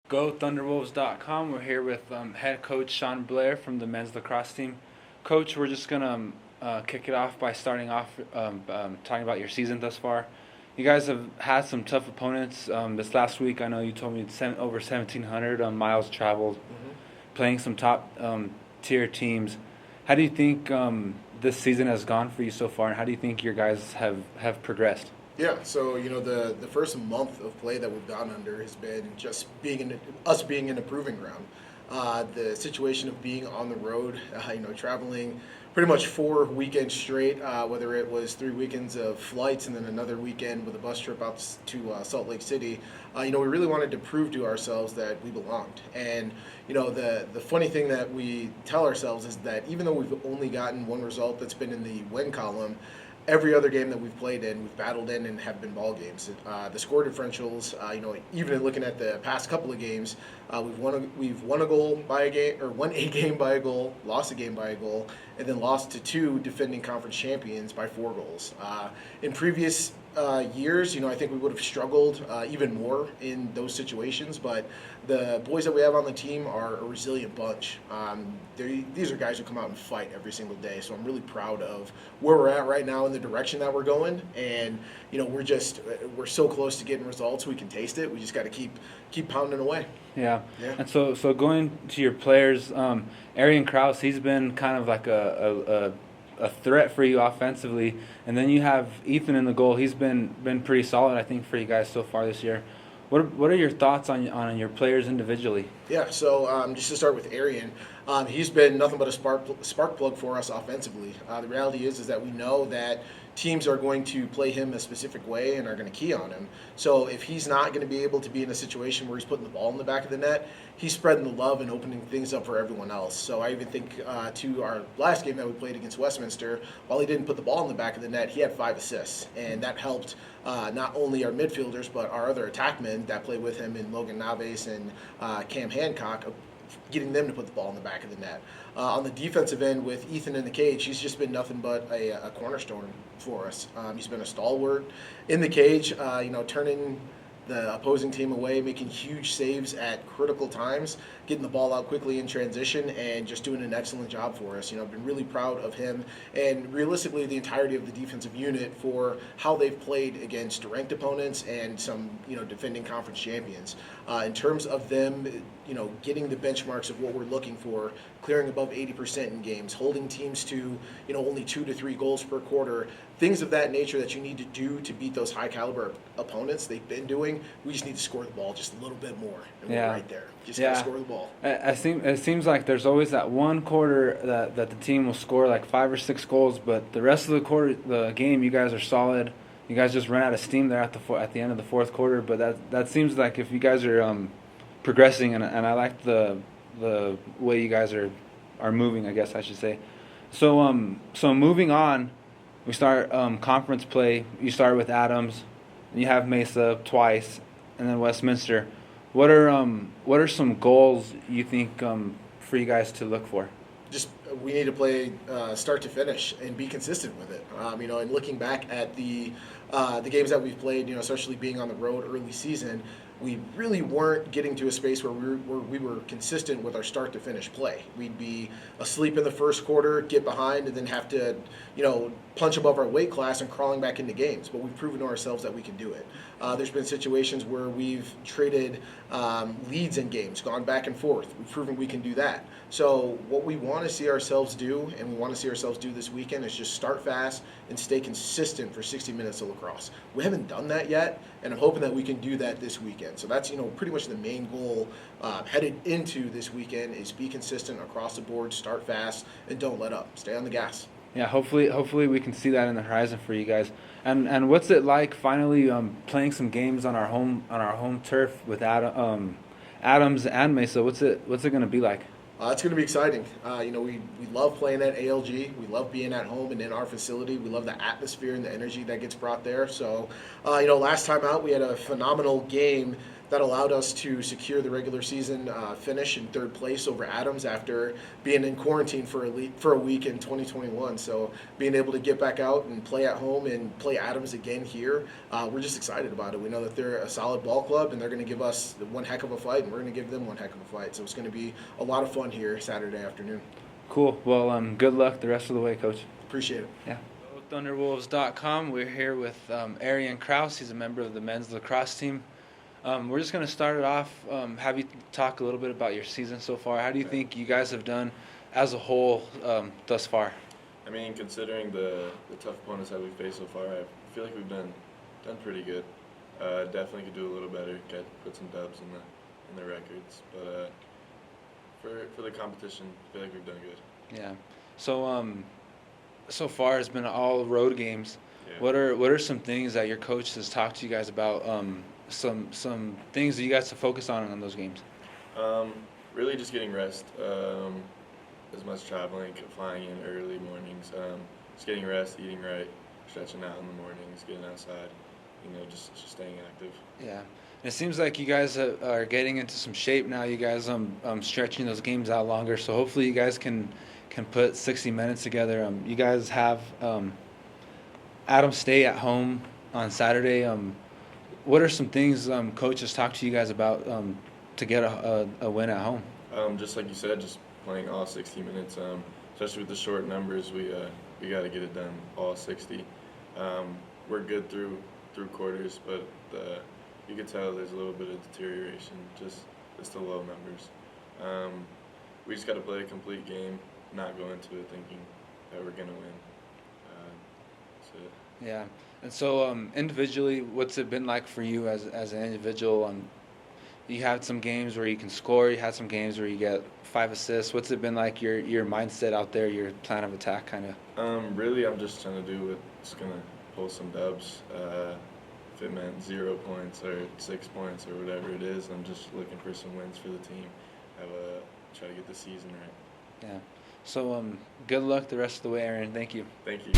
GoThunderwolves.com. We're here with head coach Sean Blair from the men's lacrosse team. Coach, we're just going to kick it off by starting off talking about your season thus far. You guys have had some tough opponents. This last week, I know you told me over 1,700 miles traveled, playing some top tier teams. How do you think this season has gone for you so far, and how do you think your guys have progressed? Yeah, so the first month of play that we've gone under has been just us being in a proving ground. The situation of being on the road, traveling pretty much 4 weekends straight, whether it was 3 weekends of flights and then another weekend with a bus trip out to Salt Lake City. We really wanted to prove to ourselves that we belonged. And the funny thing that we tell ourselves is that even though we've only gotten one result that's been in the win column, every other game that we've played in, we've battled in and have been ball games. The score differentials, even in looking at the past couple of games, we've won a goal by a game, or won a game by a goal, lost a game by a goal, and then lost to 2 defending conference champions by 4 goals. In previous years, I think we would have struggled even more in those situations, but the boys that we have on the team are a resilient bunch. These are guys who come out and fight every single day, so I'm really proud of where we're at right now in the direction that we're going, and we're so close to getting results. We can taste it. We just got to keep pounding away. Yeah. And so going to your players, Aryan Krause, he's been kind of like a threat for you offensively, and then you have Ethan in the goal. He's been pretty solid, I think, for you guys so far this year. What are your thoughts on your players individually? Yeah, so just to start with Aryan, he's been nothing but a spark plug for us offensively. The reality is that we know that teams are going to play him a specific way and are going to key on him. So if he's not going to be able to be in a situation where he's putting the ball in the back of the net, he's spreading the love and opening things up for everyone else. So I even think to our last game that we played against Westminster, while he didn't put the ball in the back of the net, he had 5 assists. And that helped not only our midfielders, but our other attackmen that play with him in Logan Naves and Cam Hancock, getting them to put the ball in the back of the net. On the defensive end with Ethan in the cage, he's just been nothing but a cornerstone for us. He's been a stalwart in the cage, turning the opposing team away, making huge saves at critical times, getting the ball out quickly in transition, and just doing an excellent job for us. I've been really proud of him and realistically the entirety of the defensive unit for how they've played against ranked opponents and some, defending conference champions. In terms of them, getting the benchmarks of what we're looking for, clearing above 80% in games, holding teams to, only 2 to 3 goals per quarter, things of that nature that you need to do to beat those high caliber opponents they've been doing. We just need to score the ball just a little bit more, and we're right there. Just got to score the ball. It seems like there's always that one quarter that the team will score like 5 or 6 goals, but the rest of the game, you guys are solid. You guys just run out of steam there at the end of the fourth quarter. But that seems like if you guys are progressing, and I like the way you guys are moving, I guess I should say. So moving on, we start conference play. You start with Adams, and you have Mesa twice, and then Westminster. What are some goals you think for you guys to look for? Just we need to play start to finish and be consistent with it. And looking back at the games that we've played, especially being on the road early season, we really weren't getting to a space where we were consistent with our start to finish play. We'd be asleep in the first quarter, get behind, and then have to, punch above our weight class and crawling back into games. But we've proven to ourselves that we can do it. There's been situations where we've traded leads in games, gone back and forth. We've proven we can do that. So what we want to see ourselves do, and we want to see ourselves do this weekend, is just start fast and stay consistent for 60 minutes of lacrosse. We haven't done that yet, and I'm hoping that we can do that this weekend. So that's, pretty much the main goal headed into this weekend is be consistent across the board, start fast, and don't let up. Stay on the gas. Yeah, hopefully we can see that in the horizon for you guys. And what's it like finally playing some games on our home turf with Adams and Mesa? What's it going to be like? It's going to be exciting. We love playing at ALG. We love being at home and in our facility. We love the atmosphere and the energy that gets brought there. So, last time out we had a phenomenal game that allowed us to secure the regular season finish in third place over Adams after being in quarantine for a week in 2021. So being able to get back out and play at home and play Adams again here, we're just excited about it. We know that they're a solid ball club and they're going to give us one heck of a fight, and we're going to give them one heck of a fight. So it's going to be a lot of fun here Saturday afternoon. Cool. Well, good luck the rest of the way, Coach. Appreciate it. Yeah. Thunderwolves.com. We're here with Aryan Krause. He's a member of the men's lacrosse team. We're just going to start it off. Have you talk a little bit about your season so far? How do you think you guys have done as a whole thus far? I mean, considering the tough opponents that we've faced so far, I feel like we've done pretty good. Definitely could do a little better, put some dubs in the records, but for the competition, I feel like we've done good. Yeah. So far it's been all road games. Yeah. What are some things that your coach has talked to you guys about? Some things that you guys to focus on those games. Really just getting rest. As much traveling, flying in early mornings. Just getting rest, eating right, stretching out in the mornings, getting outside. Just staying active. Yeah. And it seems like you guys are getting into some shape now. You guys stretching those games out longer. So hopefully you guys can put 60 minutes together. You guys have Adams State at home on Saturday. What are some things coaches talk to you guys about to get a win at home? Just like you said, just playing all 60 minutes. Especially with the short numbers, we got to get it done all 60. We're good through quarters, but you can tell there's a little bit of deterioration, just the low numbers. We just got to play a complete game, not go into it thinking that we're gonna win. That's it. Yeah. And so individually, what's it been like for you as an individual? You had some games where you can score. You had some games where you get 5 assists. What's it been like, your mindset out there, your plan of attack kind of? Really, I'm just trying to do what's going to pull some dubs. If it meant 0 points or 6 points or whatever it is, I'm just looking for some wins for the team. Try to get the season right. Yeah. So good luck the rest of the way, Aaron. Thank you. Thank you.